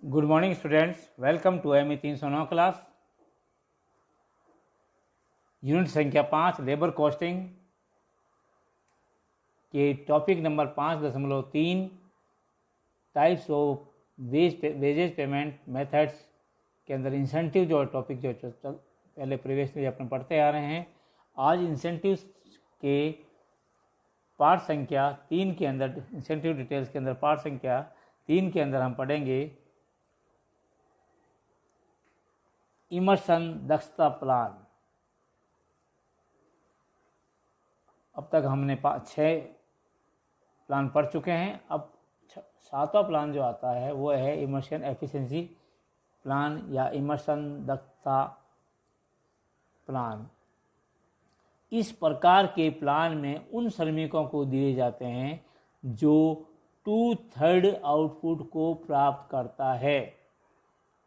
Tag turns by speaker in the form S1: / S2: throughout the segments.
S1: Good morning students, welcome to M 309 class. Unit संख्या 5 labour costing के topic number 5.3 types of wages payment methods के अंदर incentive जो topic जो पहले प्रीवियसली अपने पढ़ते आ रहे हैं। आज इंसेंटिव्स के पार्ट संख्या 3 के अंदर, इंसेंटिव डिटेल्स के अंदर पार्ट संख्या 3 के अंदर हम पढ़ेंगे इमर्सन दक्षता प्लान। अब तक हमने 6 प्लान पढ़ चुके हैं। अब 7वां प्लान जो आता है वो है इमर्शन एफिशिएंसी प्लान या इमर्सन दक्षता प्लान। इस प्रकार के प्लान में उन श्रमिकों को दिए जाते हैं जो 2/3 आउटपुट को प्राप्त करता है।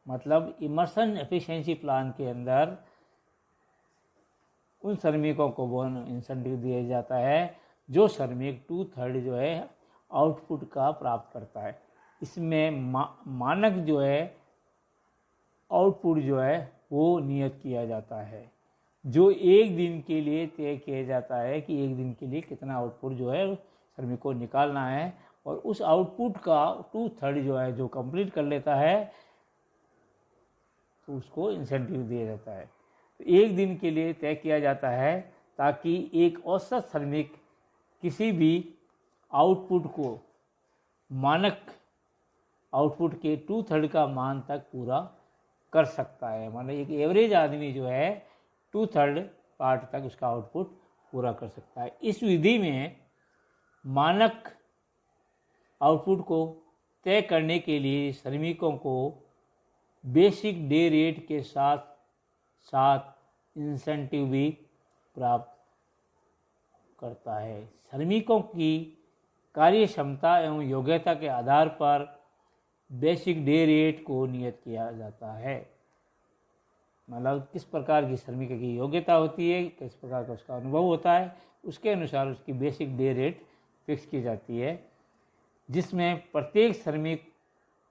S1: मतलब इमर्सन एफिशिएंसी प्लान के अंदर उन श्रमिकों को बोनस इंसेंटिव दिया जाता है जो श्रमिक 2/3 जो है आउटपुट का प्राप्त करता है। इसमें मानक जो है आउटपुट जो है वो नियत किया जाता है, जो एक दिन के लिए तय किया जाता है कि एक दिन के लिए कितना आउटपुट जो है श्रमिक को निकालना है, और उस आउटपुट का 2/3 जो है जो कंप्लीट कर लेता है तो उसको इंसेंटिव दिया जाता है। तो एक दिन के लिए तय किया जाता है ताकि एक औसत श्रमिक किसी भी आउटपुट को मानक आउटपुट के 2/3 का मान तक पूरा कर सकता है। मतलब एक एवरेज आदमी जो है 2/3 पार्ट तक उसका आउटपुट पूरा कर सकता है। इस विधि में मानक आउटपुट को तय करने के लिए श्रमिकों को बेसिक डे रेट के साथ साथ इंसेंटिव भी प्राप्त करता है। श्रमिकों की कार्य क्षमता एवं योग्यता के आधार पर बेसिक डे रेट को नियत किया जाता है। मतलब किस प्रकार की श्रमिक की योग्यता होती है, किस प्रकार का उसका अनुभव होता है, उसके अनुसार उसकी बेसिक डे रेट फिक्स की जाती है, जिसमें प्रत्येक श्रमिक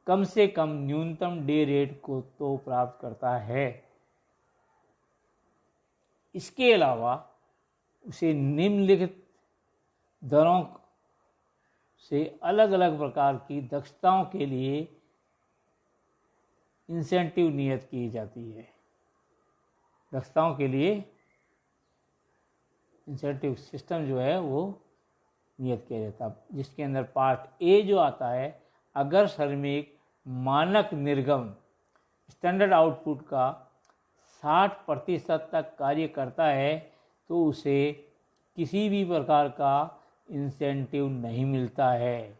S1: कम से कम न्यूनतम डे रेट को तो प्राप्त करता है। इसके अलावा उसे निम्नलिखित दरों से अलग अलग प्रकार की दक्षताओं के लिए इंसेंटिव नियत की जाती है। दक्षताओं के लिए इंसेंटिव सिस्टम जो है वो नियत किया जाता है, जिसके अंदर पार्ट ए जो आता है, अगर श्रमिक मानक निर्गम स्टैंडर्ड आउटपुट का 60% तक कार्य करता है तो उसे किसी भी प्रकार का इंसेंटिव नहीं मिलता है।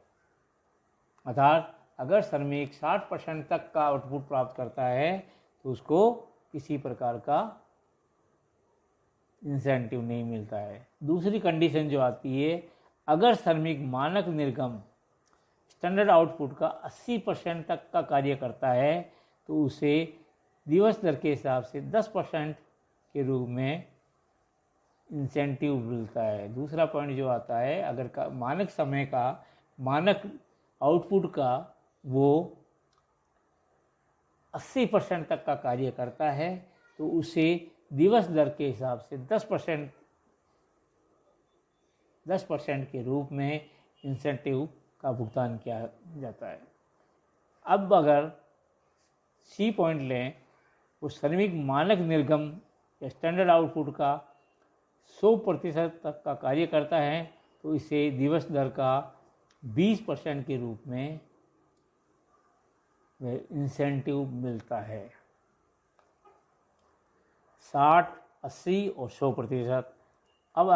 S1: अर्थात अगर श्रमिक 60% तक का आउटपुट प्राप्त करता है तो उसको किसी प्रकार का इंसेंटिव नहीं मिलता है। दूसरी कंडीशन जो आती है, अगर श्रमिक मानक निर्गम स्टैंडर्ड आउटपुट का 80% तक का कार्य करता है तो उसे दिवस दर के हिसाब से 10% के रूप में इंसेंटिव मिलता है। दूसरा पॉइंट जो आता है, अगर मानक समय का मानक आउटपुट का वो 80% तक का कार्य करता है तो उसे दिवस दर के हिसाब से 10% के रूप में इंसेंटिव का भुगतान किया जाता है। अब अगर सी पॉइंट लें, उस श्रमिक मानक निर्गम या स्टैंडर्ड आउटपुट का 100% तक का कार्य करता है तो इसे दिवस दर का 20% के रूप में इंसेंटिव मिलता है। 60, 80 और 100%। अब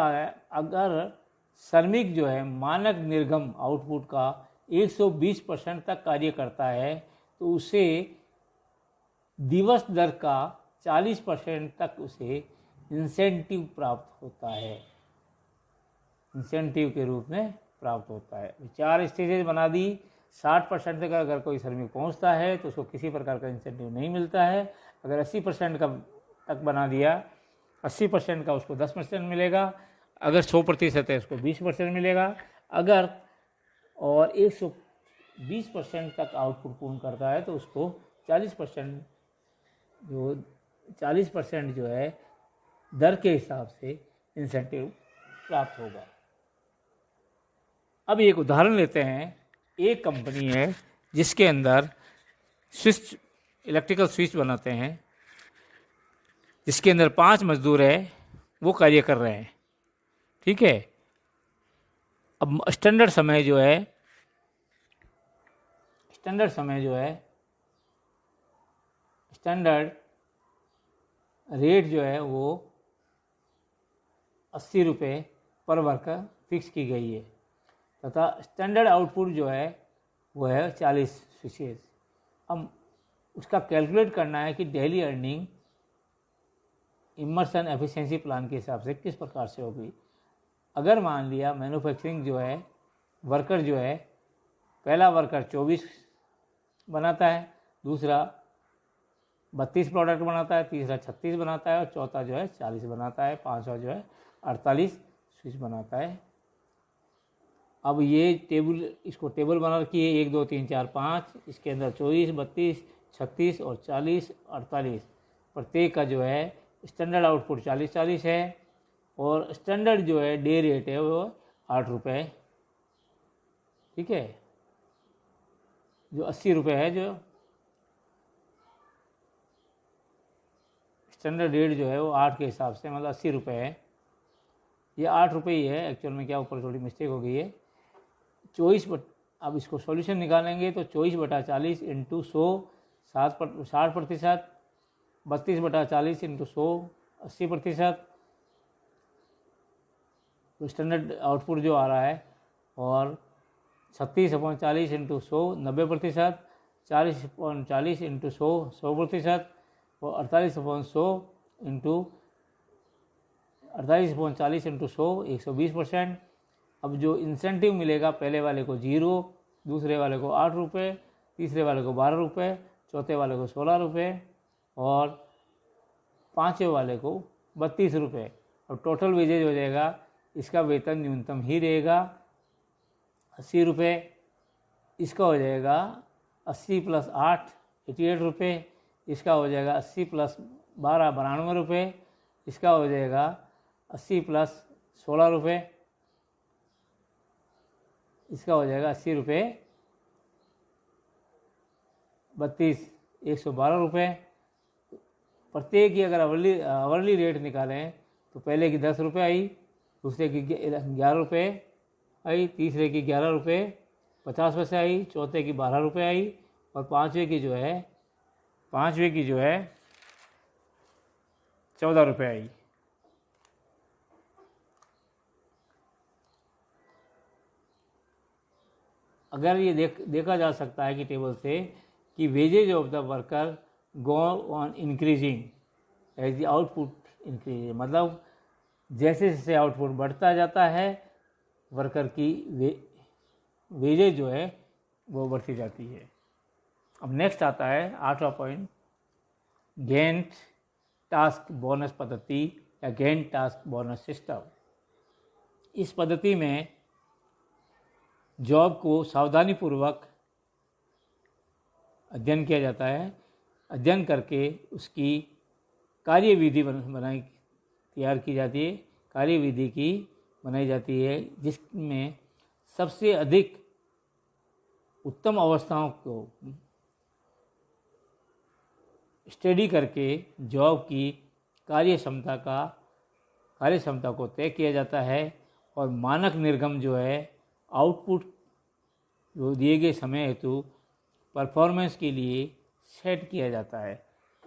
S1: अगर श्रमिक जो है मानक निर्गम आउटपुट का 120% तक कार्य करता है तो उसे दिवस दर का 40% तक उसे इंसेंटिव प्राप्त होता है, इंसेंटिव के रूप में प्राप्त होता है। 4 स्टेजेज बना दी। 60% तक अगर कोई श्रमिक पहुंचता है तो उसको किसी प्रकार का इंसेंटिव नहीं मिलता है। अगर 80% का तक बना दिया, 80% का उसको 10% मिलेगा। अगर 100% है उसको 20% मिलेगा। अगर और 20% तक आउटपुट पूर्ण करता है तो उसको 40% जो है दर के हिसाब से इंसेंटिव प्राप्त होगा। अब एक उदाहरण लेते हैं। एक कंपनी है जिसके अंदर स्विच, इलेक्ट्रिकल स्विच बनाते हैं, जिसके अंदर 5 मजदूर है, वो कार्य कर रहे हैं। ठीक है। अब स्टैंडर्ड समय जो है स्टैंडर्ड रेट जो है वो 80 रुपये पर वर्कर फिक्स की गई है तथा स्टैंडर्ड आउटपुट जो है वो है 40 स्विचेस। अब उसका कैलकुलेट करना है कि daily earning Emerson efficiency plan के हिसाब से किस प्रकार से होगी। अगर मान लिया मैन्युफैक्चरिंग जो है वर्कर जो है, पहला वर्कर 24 बनाता है, दूसरा 32 प्रोडक्ट बनाता है, तीसरा 36 बनाता है और चौथा जो है 40 बनाता है, पांचवा जो है 48 स्विच बनाता है। अब ये इसको टेबल बना रखी है 1 2 3 4 5, इसके अंदर 24 32 36 और 40 48, प्रत्येक का जो है स्टैंडर्ड आउटपुट 40 है और स्टैंडर्ड जो है डे रेट है वो 8 रुपये। ठीक है। जो 80 रुपये है, जो स्टैंडर्ड रेट जो है वो 8 के हिसाब से मतलब 80 रुपये है। ये 8 रुपये ही है एक्चुअल में, क्या ऊपर थोड़ी मिस्टेक हो गई है। 24 अब इसको सॉल्यूशन निकालेंगे तो 24/40 इंटू 100 60%, 32/40 इंटू 100 80%, तो स्टैंडर्ड आउटपुट जो आ रहा है, और 36/40 इंटू 100 90%, 40/40 इंटू 100 100% और 48/100 इंटू 100 120%। अब जो इंसेंटिव मिलेगा पहले वाले को 0, दूसरे वाले को 8 रुपये, तीसरे वाले को 12 रुपये, चौथे वाले को 16 रुपये और पाँचवें वाले को 32 रुपये। और टोटल वेजेज हो जाएगा, इसका वेतन न्यूनतम ही रहेगा 80 रुपये, इसका हो जाएगा 80 + 8 88 रुपये, इसका हो जाएगा 80 + 12 92 रुपये, इसका हो जाएगा 80 + 16 रुपये, इसका हो जाएगा 80 रुपये 32 112 रुपये। प्रत्येक की अगर आवरली रेट निकालें तो पहले की 10 रुपये आई, दूसरे की 11 रुपये आई, तीसरे की 11 रुपये 50 पैसे आई, चौथे की 12 रुपये आई और पाँचवें की जो है 14 रुपये आई। अगर ये देखा जा सकता है कि टेबल से कि wages of the worker go on increasing as the output increase, मतलब जैसे जैसे आउटपुट बढ़ता जाता है वर्कर की वेजेज जो है वो बढ़ती जाती है। अब नेक्स्ट आता है 8वां पॉइंट, गैंट टास्क बोनस पद्धति या गैंट टास्क बोनस सिस्टम। इस पद्धति में जॉब को सावधानीपूर्वक अध्ययन किया जाता है, अध्ययन करके उसकी कार्यविधि तैयार की जाती है, कार्यविधि की बनाई जाती है, जिसमें सबसे अधिक उत्तम अवस्थाओं को स्टडी करके जॉब की कार्यक्षमता को तय किया जाता है और मानक निर्गम जो है आउटपुट जो दिए गए समय हेतु परफॉर्मेंस के लिए सेट किया जाता है।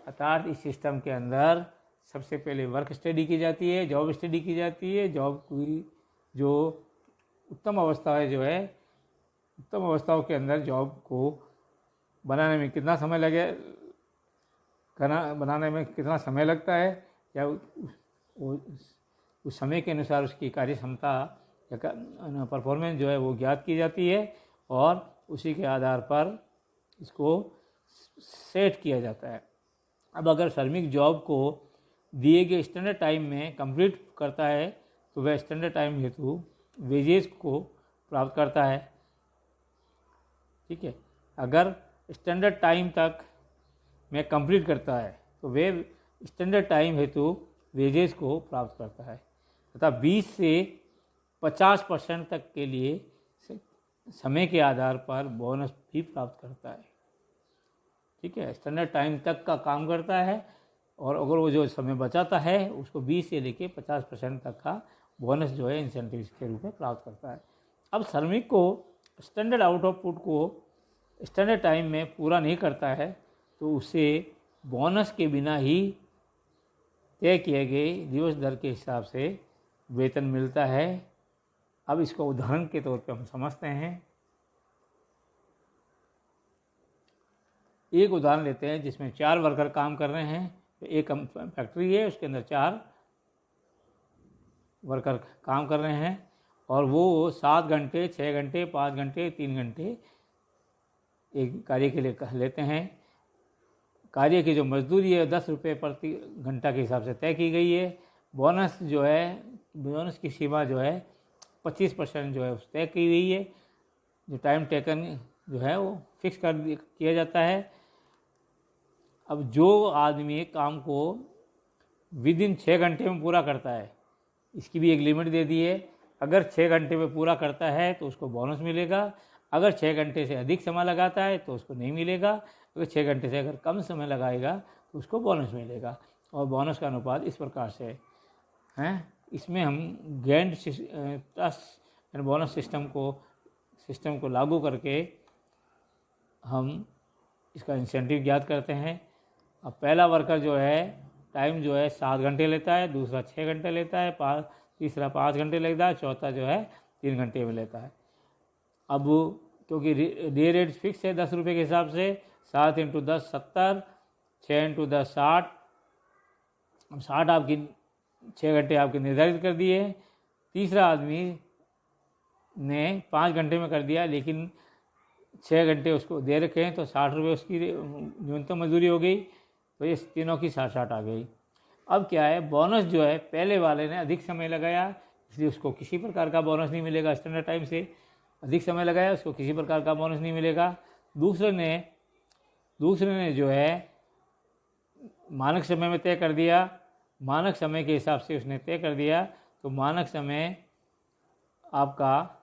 S1: अर्थात इस सिस्टम के अंदर सबसे पहले वर्क स्टडी की जाती है, जॉब स्टडी की जाती है, जॉब की जो उत्तम अवस्था जो है, उत्तम अवस्थाओं के अंदर जॉब को बनाने में कितना कितना समय लगता है, या उस समय के अनुसार उसकी कार्यक्षमता या परफॉर्मेंस जो है वो ज्ञात की जाती है और उसी के आधार पर इसको सेट किया जाता है। अब अगर श्रमिक जॉब को दिए गए स्टैंडर्ड टाइम में कंप्लीट करता है तो वह स्टैंडर्ड टाइम हेतु वेजेस को प्राप्त करता है। ठीक है। अगर स्टैंडर्ड टाइम तक में कंप्लीट करता है तो वे स्टैंडर्ड टाइम हेतु वेजेस को प्राप्त करता है तथा 20 से 50% तक के लिए समय के आधार पर बोनस भी प्राप्त करता है। ठीक है, स्टैंडर्ड टाइम तक का काम करता है और अगर वो जो समय बचाता है उसको 20 से लेके 50% तक का बोनस जो है इंसेंटिव के रूप में प्राप्त करता है। अब श्रमिक को स्टैंडर्ड आउट ऑफ पुट को स्टैंडर्ड टाइम में पूरा नहीं करता है तो उसे बोनस के बिना ही तय किए गए दिवस दर के हिसाब से वेतन मिलता है। अब इसको उदाहरण के तौर पे हम समझते हैं। एक उदाहरण लेते हैं जिसमें 4 वर्कर काम कर रहे हैं। तो एक फैक्ट्री है, उसके अंदर 4 वर्कर काम कर रहे हैं और वो 7 घंटे, 6 घंटे, 5 घंटे, 3 घंटे एक कार्य के लिए लेते हैं। कार्य की जो मजदूरी है 10 रुपये प्रति घंटा के हिसाब से तय की गई है। बोनस जो है, बोनस की सीमा जो है 25% जो है उस तय की गई है। जो टाइम टेकन जो है वो फिक्स किया जाता है। अब जो आदमी काम को विद इन 6 घंटे में पूरा करता है, इसकी भी एक लिमिट दे दी है। अगर 6 घंटे में पूरा करता है तो उसको बोनस मिलेगा। अगर 6 घंटे से अधिक समय लगाता है तो उसको नहीं मिलेगा। अगर 6 घंटे से अगर कम समय लगाएगा तो उसको बोनस मिलेगा। और बोनस का अनुपात इस प्रकार से है। इसमें हम Gantt trust and bonus system को लागू करके हम इसका इंसेंटिव ज्ञात करते हैं। अब पहला वर्कर जो है टाइम जो है 7 घंटे लेता है, दूसरा 6 घंटे लेता है, तीसरा 5 घंटे लेता है, चौथा जो है 3 घंटे में लेता है। अब क्योंकि डे रेट फिक्स है 10 रुपये के हिसाब से, 7 × 10 70, 6 × 10 60। अब 60 आपकी 6 घंटे आपके निर्धारित कर दिए। तीसरा आदमी ने 5 घंटे में कर दिया लेकिन 6 घंटे उसको दे रखे हैं तो 60 रुपये उसकी न्यूनतम मजदूरी हो गई। तो ये तीनों की 60-60 आ गई। अब क्या है, बोनस जो है पहले वाले ने अधिक समय लगाया इसलिए उसको किसी प्रकार का बोनस नहीं मिलेगा। स्टैंडर्ड टाइम से अधिक समय लगाया उसको किसी प्रकार का बोनस नहीं मिलेगा। दूसरे ने जो है मानक समय में तय कर दिया, मानक समय के हिसाब से उसने तय कर दिया तो मानक समय आपका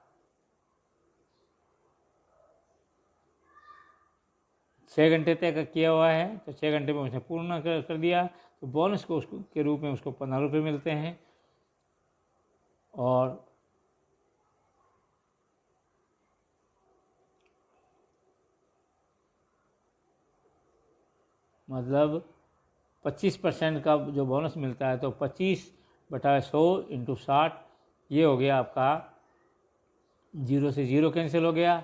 S1: 6 घंटे तय किया हुआ है तो 6 घंटे में उसने पूर्ण कर दिया तो बोनस को उसको के रूप में उसको 15 रुपये मिलते हैं। और मतलब 25% का जो बोनस मिलता है तो 25/100 × 60 ये हो गया आपका, 0 से 0 कैंसिल हो गया।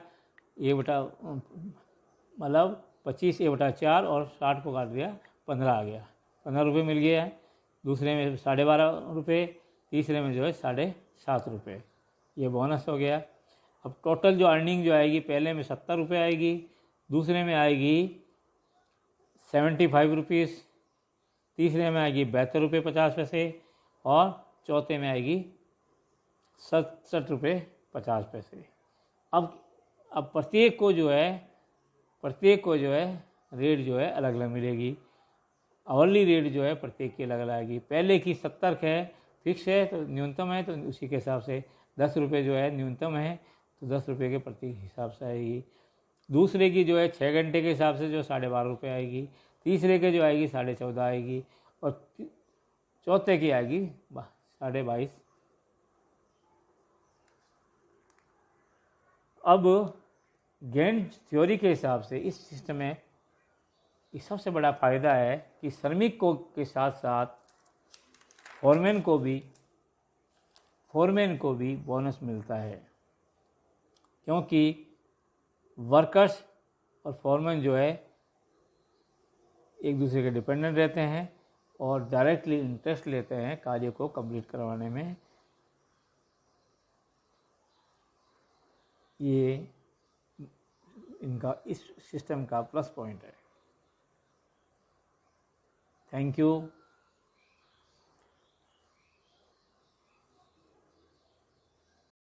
S1: मतलब 25 1/4 और 60 को काट दिया 15 आ गया, 15 रुपये मिल गया है। दूसरे में 12.5 रुपये, तीसरे में जो है 7.5 रुपये, ये बोनस हो गया। अब टोटल जो अर्निंग जो आएगी, पहले में 70 रुपये आएगी, दूसरे में आएगी 75 रुपीज़, तीसरे में आएगी 72 रुपये 50 पैसे और चौथे में आएगी 67 रुपये 50 पैसे। अब प्रत्येक को जो है रेट जो है अलग अलग मिलेगी। आवरली रेट जो है प्रत्येक की अलग अलग आएगी। पहले की 70 है, फिक्स है तो न्यूनतम है तो उसी के हिसाब से 10 रुपये जो है न्यूनतम है तो 10 रुपये के प्रत्येक हिसाब से आएगी। दूसरे की जो है 6 घंटे के हिसाब से जो 12.5 रुपये आएगी, तीसरे के जो आएगी 14.5 आएगी और चौथे की आएगी 22.5। अब गैंट थ्योरी के हिसाब से इस सिस्टम में सबसे बड़ा फ़ायदा है कि श्रमिक को के साथ साथ फोरमैन को भी बोनस मिलता है, क्योंकि वर्कर्स और फोरमैन जो है एक दूसरे के डिपेंडेंट रहते हैं और डायरेक्टली इंटरेस्ट लेते हैं कार्य को कंप्लीट करवाने में। ये इनका इस सिस्टम का प्लस पॉइंट है। Thank you.